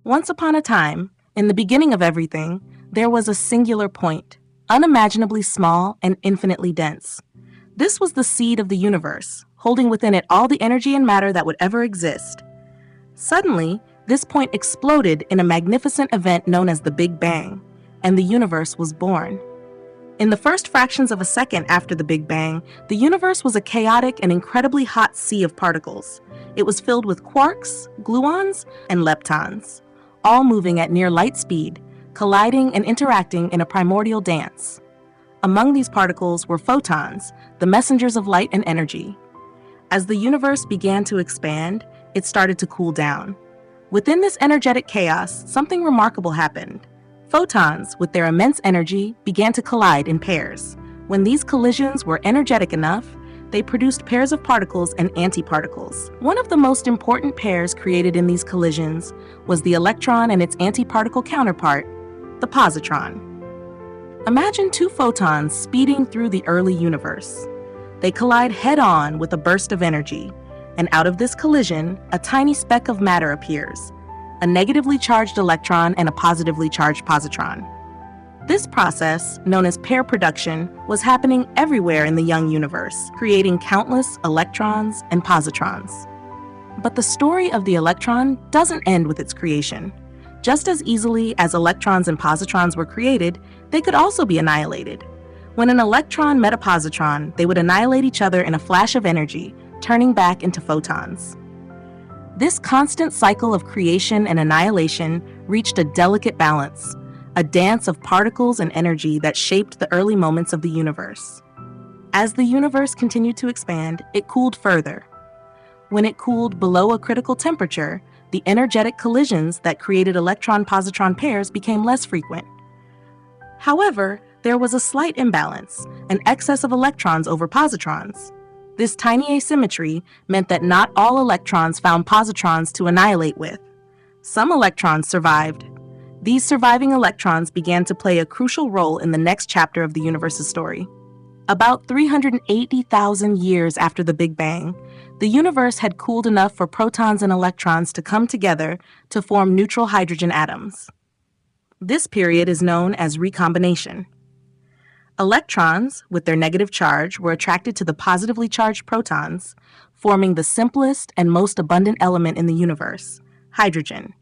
Once upon a time, in the beginning of everything, there was a singular point, unimaginably small and infinitely dense. This was the seed of the universe, holding within it all the energy and matter that would ever exist. Suddenly, this point exploded in a magnificent event known as the Big Bang, and the universe was born. In the first fractions of a second after the Big Bang, the universe was a chaotic and incredibly hot sea of particles. It was filled with quarks, gluons, and leptons, all moving at near light speed, colliding and interacting in a primordial dance. Among these particles were photons, the messengers of light and energy. As the universe began to expand, it started to cool down. Within this energetic chaos, something remarkable happened. Photons, with their immense energy, began to collide in pairs. When these collisions were energetic enough, they produced pairs of particles and antiparticles. One of the most important pairs created in these collisions was the electron and its antiparticle counterpart, the positron. Imagine two photons speeding through the early universe. They collide head-on with a burst of energy, and out of this collision, a tiny speck of matter appears, a negatively charged electron and a positively charged positron. This process, known as pair production, was happening everywhere in the young universe, creating countless electrons and positrons. But the story of the electron doesn't end with its creation. Just as easily as electrons and positrons were created, they could also be annihilated. When an electron met a positron, they would annihilate each other in a flash of energy, turning back into photons. This constant cycle of creation and annihilation reached a delicate balance, a dance of particles and energy that shaped the early moments of the universe. As the universe continued to expand, it cooled further. When it cooled below a critical temperature, the energetic collisions that created electron-positron pairs became less frequent. However, there was a slight imbalance, an excess of electrons over positrons. This tiny asymmetry meant that not all electrons found positrons to annihilate with. Some electrons survived. These surviving electrons began to play a crucial role in the next chapter of the universe's story. About 380,000 years after the Big Bang, the universe had cooled enough for protons and electrons to come together to form neutral hydrogen atoms. This period is known as recombination. Electrons, with their negative charge, were attracted to the positively charged protons, forming the simplest and most abundant element in the universe, hydrogen.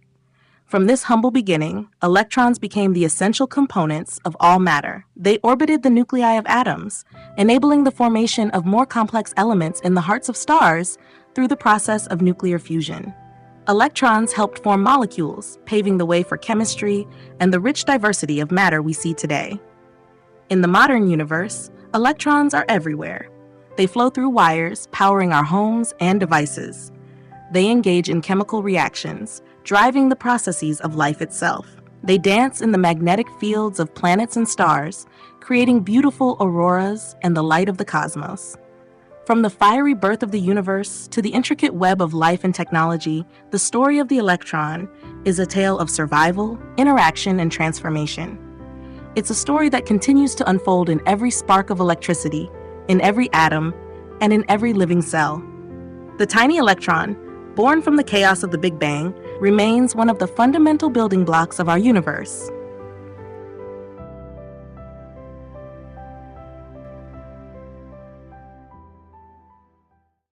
From this humble beginning, electrons became the essential components of all matter. They orbited the nuclei of atoms, enabling the formation of more complex elements in the hearts of stars through the process of nuclear fusion. Electrons helped form molecules, paving the way for chemistry and the rich diversity of matter we see today. In the modern universe, electrons are everywhere. They flow through wires, powering our homes and devices. They engage in chemical reactions, driving the processes of life itself. They dance in the magnetic fields of planets and stars, creating beautiful auroras and the light of the cosmos. From the fiery birth of the universe to the intricate web of life and technology, the story of the electron is a tale of survival, interaction, and transformation. It's a story that continues to unfold in every spark of electricity, in every atom, and in every living cell. The tiny electron, born from the chaos of the Big Bang, remains one of the fundamental building blocks of our universe.